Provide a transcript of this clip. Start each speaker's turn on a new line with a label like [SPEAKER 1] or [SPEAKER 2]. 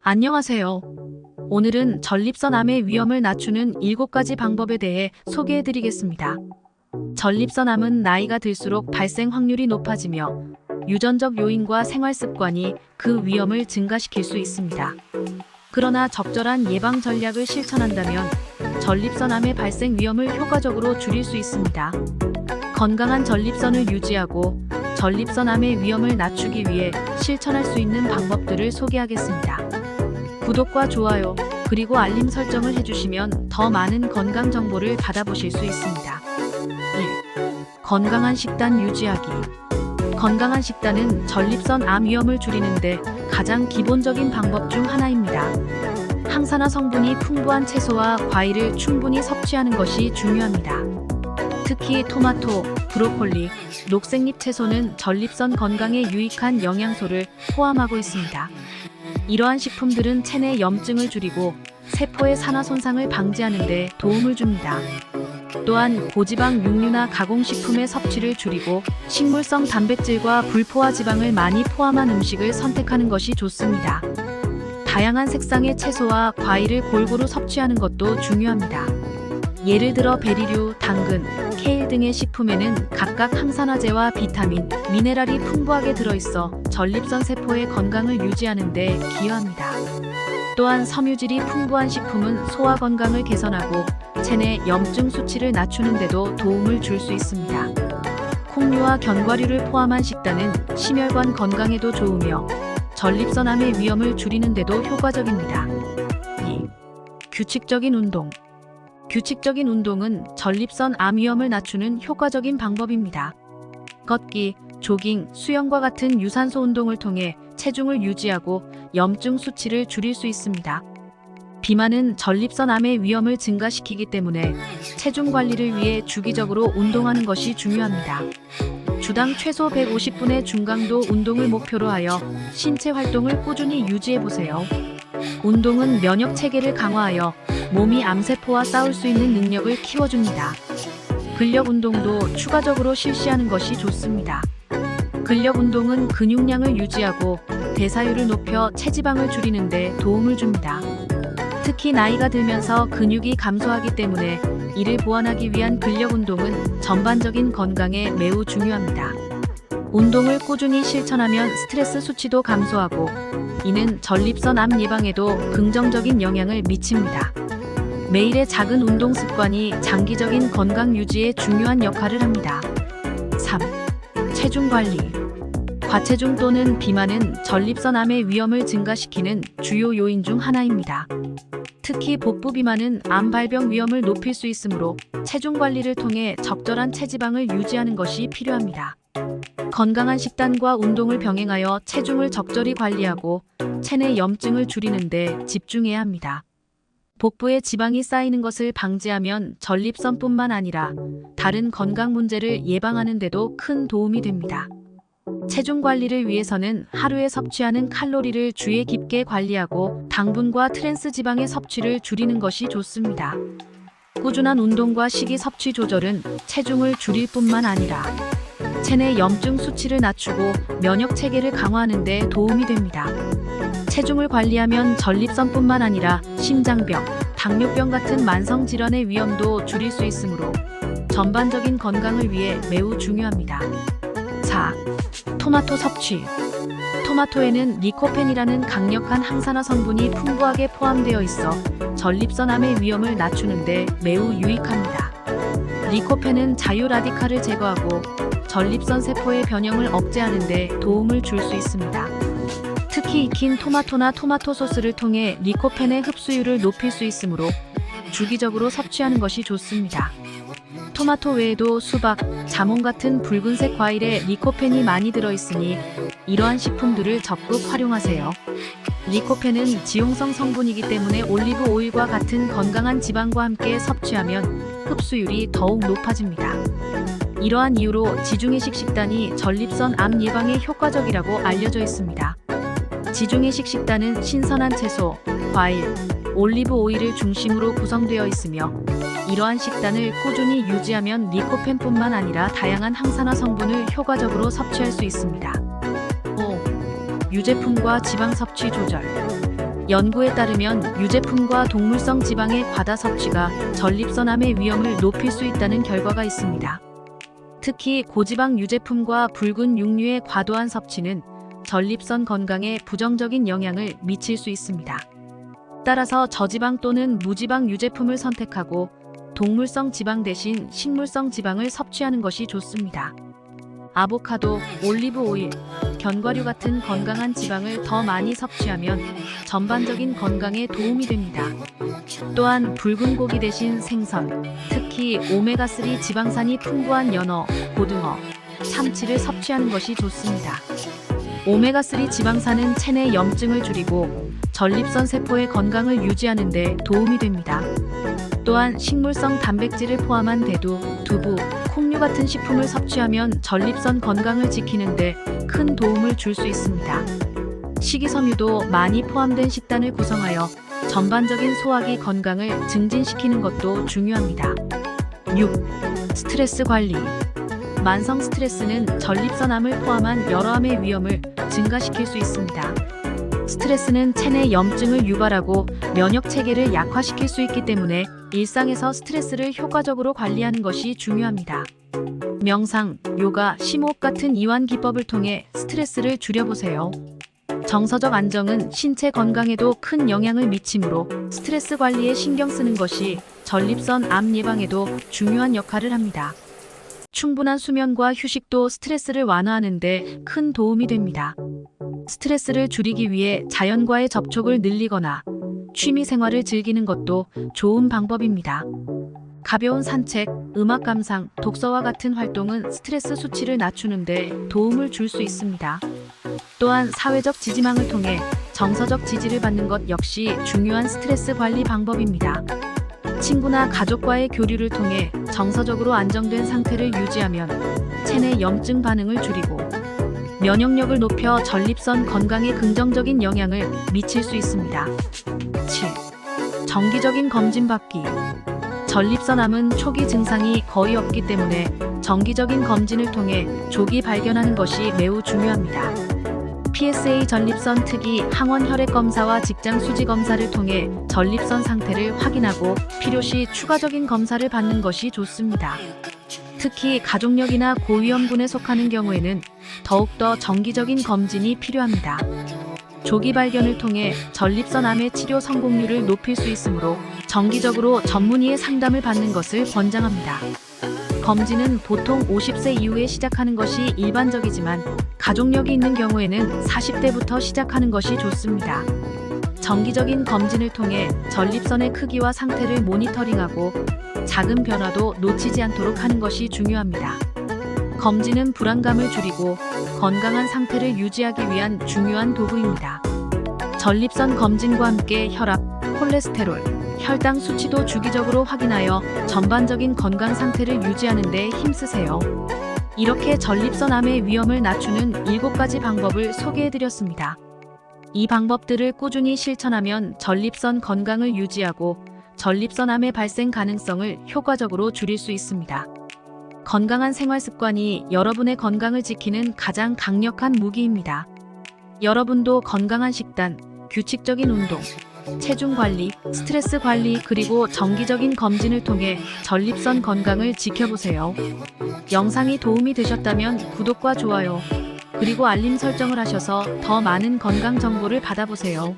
[SPEAKER 1] 안녕하세요. 오늘은 전립선암의 위험을 낮추는 7가지 방법에 대해 소개해드리겠습니다. 전립선암은 나이가 들수록 발생 확률이 높아지며 유전적 요인과 생활 습관이 그 위험을 증가시킬 수 있습니다. 그러나 적절한 예방 전략을 실천한다면 전립선암의 발생 위험을 효과적으로 줄일 수 있습니다. 건강한 전립선을 유지하고 전립선암의 위험을 낮추기 위해 실천할 수 있는 방법들을 소개하겠습니다. 구독과 좋아요, 그리고 알림 설정을 해주시면 더 많은 건강 정보를 받아보실 수 있습니다. 1. 건강한 식단 유지하기. 건강한 식단은 전립선암 위험을 줄이는데 가장 기본적인 방법 중 하나입니다. 항산화 성분이 풍부한 채소와 과일을 충분히 섭취하는 것이 중요합니다. 특히 토마토, 브로콜리, 녹색잎 채소는 전립선 건강에 유익한 영양소를 포함하고 있습니다. 이러한 식품들은 체내 염증을 줄이고 세포의 산화 손상을 방지하는 데 도움을 줍니다. 또한 고지방 육류나 가공식품의 섭취를 줄이고 식물성 단백질과 불포화 지방을 많이 포함한 음식을 선택하는 것이 좋습니다. 다양한 색상의 채소와 과일을 골고루 섭취하는 것도 중요합니다. 예를 들어 베리류, 당근, 케일 등의 식품에는 각각 항산화제와 비타민, 미네랄이 풍부하게 들어있어 전립선 세포의 건강을 유지하는 데 기여합니다. 또한 섬유질이 풍부한 식품은 소화 건강을 개선하고 체내 염증 수치를 낮추는 데도 도움을 줄 수 있습니다. 콩류와 견과류를 포함한 식단은 심혈관 건강에도 좋으며 전립선암의 위험을 줄이는 데도 효과적입니다. 2. 규칙적인 운동. 규칙적인 운동은 전립선암 위험을 낮추는 효과적인 방법입니다. 걷기, 조깅, 수영과 같은 유산소 운동을 통해 체중을 유지하고 염증 수치를 줄일 수 있습니다. 비만은 전립선암의 위험을 증가시키기 때문에 체중 관리를 위해 주기적으로 운동하는 것이 중요합니다. 주당 최소 150분의 중강도 운동을 목표로 하여 신체 활동을 꾸준히 유지해보세요. 운동은 면역 체계를 강화하여 몸이 암세포와 싸울 수 있는 능력을 키워줍니다. 근력 운동도 추가적으로 실시하는 것이 좋습니다. 근력 운동은 근육량을 유지하고 대사율을 높여 체지방을 줄이는 데 도움을 줍니다. 특히 나이가 들면서 근육이 감소하기 때문에 이를 보완하기 위한 근력 운동은 전반적인 건강에 매우 중요합니다. 운동을 꾸준히 실천하면 스트레스 수치도 감소하고 이는 전립선암 예방에도 긍정적인 영향을 미칩니다. 매일의 작은 운동 습관이 장기적인 건강 유지에 중요한 역할을 합니다. 3. 체중 관리. 과체중 또는 비만은 전립선암의 위험을 증가시키는 주요 요인 중 하나입니다. 특히 복부 비만은 암 발병 위험을 높일 수 있으므로 체중 관리를 통해 적절한 체지방을 유지하는 것이 필요합니다. 건강한 식단과 운동을 병행하여 체중을 적절히 관리하고 체내 염증을 줄이는 데 집중해야 합니다. 복부에 지방이 쌓이는 것을 방지하면 전립선뿐만 아니라 다른 건강 문제를 예방하는 데도 큰 도움이 됩니다. 체중 관리를 위해서는 하루에 섭취하는 칼로리를 주의 깊게 관리하고 당분과 트랜스 지방의 섭취를 줄이는 것이 좋습니다. 꾸준한 운동과 식이 섭취 조절은 체중을 줄일 뿐만 아니라 체내 염증 수치를 낮추고 면역 체계를 강화하는 데 도움이 됩니다. 체중을 관리하면 전립선뿐만 아니라 심장병, 당뇨병 같은 만성 질환의 위험도 줄일 수 있으므로 전반적인 건강을 위해 매우 중요합니다. 4. 토마토 섭취. 토마토에는 리코펜이라는 강력한 항산화 성분이 풍부하게 포함되어 있어 전립선암의 위험을 낮추는 데 매우 유익합니다. 리코펜은 자유 라디칼을 제거하고 전립선 세포의 변형을 억제하는 데 도움을 줄 수 있습니다. 특히 익힌 토마토나 토마토 소스를 통해 리코펜의 흡수율을 높일 수 있으므로 주기적으로 섭취하는 것이 좋습니다. 토마토 외에도 수박, 자몽 같은 붉은색 과일에 리코펜이 많이 들어있으니 이러한 식품들을 적극 활용하세요. 리코펜은 지용성 성분이기 때문에 올리브 오일과 같은 건강한 지방과 함께 섭취하면 흡수율이 더욱 높아집니다. 이러한 이유로 지중해식 식단이 전립선암 예방에 효과적이라고 알려져 있습니다. 지중해식 식단은 신선한 채소, 과일, 올리브 오일을 중심으로 구성되어 있으며 이러한 식단을 꾸준히 유지하면 리코펜뿐만 아니라 다양한 항산화 성분을 효과적으로 섭취할 수 있습니다. 5. 유제품과 지방 섭취 조절. 연구에 따르면 유제품과 동물성 지방의 과다 섭취가 전립선암의 위험을 높일 수 있다는 결과가 있습니다. 특히 고지방 유제품과 붉은 육류의 과도한 섭취는 전립선 건강에 부정적인 영향을 미칠 수 있습니다. 따라서 저지방 또는 무지방 유제품을 선택하고 동물성 지방 대신 식물성 지방을 섭취하는 것이 좋습니다. 아보카도, 올리브 오일, 견과류 같은 건강한 지방을 더 많이 섭취하면 전반적인 건강에 도움이 됩니다. 또한 붉은 고기 대신 생선, 특히 오메가3 지방산이 풍부한 연어, 고등어, 참치를 섭취하는 것이 좋습니다. 오메가3 지방산은 체내 염증을 줄이고 전립선 세포의 건강을 유지하는 데 도움이 됩니다. 또한 식물성 단백질을 포함한 대두, 두부, 콩류 같은 식품을 섭취하면 전립선 건강을 지키는 데 큰 도움을 줄 수 있습니다. 식이섬유도 많이 포함된 식단을 구성하여 전반적인 소화기 건강을 증진시키는 것도 중요합니다. 6. 스트레스 관리. 만성 스트레스는 전립선암을 포함한 여러 암의 위험을 증가시킬 수 있습니다. 스트레스는 체내 염증을 유발하고 면역 체계를 약화시킬 수 있기 때문에 일상에서 스트레스를 효과적으로 관리하는 것이 중요합니다. 명상, 요가, 심호흡 같은 이완 기법을 통해 스트레스를 줄여보세요. 정서적 안정은 신체 건강에도 큰 영향을 미치므로 스트레스 관리에 신경 쓰는 것이 전립선 암 예방에도 중요한 역할을 합니다. 충분한 수면과 휴식도 스트레스를 완화하는 데 큰 도움이 됩니다. 스트레스를 줄이기 위해 자연과의 접촉을 늘리거나 취미 생활을 즐기는 것도 좋은 방법입니다. 가벼운 산책, 음악 감상, 독서와 같은 활동은 스트레스 수치를 낮추는 데 도움을 줄 수 있습니다. 또한 사회적 지지망을 통해 정서적 지지를 받는 것 역시 중요한 스트레스 관리 방법입니다. 친구나 가족과의 교류를 통해 정서적으로 안정된 상태를 유지하면 체내 염증 반응을 줄이고 면역력을 높여 전립선 건강에 긍정적인 영향을 미칠 수 있습니다. 7. 정기적인 검진 받기. 전립선암은 초기 증상이 거의 없기 때문에 정기적인 검진을 통해 조기 발견하는 것이 매우 중요합니다. PSA 전립선 특이 항원 혈액 검사와 직장 수지 검사를 통해 전립선 상태를 확인하고 필요시 추가적인 검사를 받는 것이 좋습니다. 특히 가족력이나 고위험군에 속하는 경우에는 더욱더 정기적인 검진이 필요합니다. 조기 발견을 통해 전립선암의 치료 성공률을 높일 수 있으므로 정기적으로 전문의의 상담을 받는 것을 권장합니다. 검진은 보통 50세 이후에 시작하는 것이 일반적이지만 가족력이 있는 경우에는 40대부터 시작하는 것이 좋습니다. 정기적인 검진을 통해 전립선의 크기와 상태를 모니터링하고 작은 변화도 놓치지 않도록 하는 것이 중요합니다. 검진은 불안감을 줄이고 건강한 상태를 유지하기 위한 중요한 도구입니다. 전립선 검진과 함께 혈압, 콜레스테롤, 혈당 수치도 주기적으로 확인하여 전반적인 건강 상태를 유지하는 데 힘쓰세요. 이렇게 전립선암의 위험을 낮추는 7가지 방법을 소개해드렸습니다. 이 방법들을 꾸준히 실천하면 전립선 건강을 유지하고 전립선암의 발생 가능성을 효과적으로 줄일 수 있습니다. 건강한 생활 습관이 여러분의 건강을 지키는 가장 강력한 무기입니다. 여러분도 건강한 식단, 규칙적인 운동, 체중 관리, 스트레스 관리 그리고 정기적인 검진을 통해 전립선 건강을 지켜보세요. 영상이 도움이 되셨다면 구독과 좋아요, 그리고 알림 설정을 하셔서 더 많은 건강 정보를 받아보세요.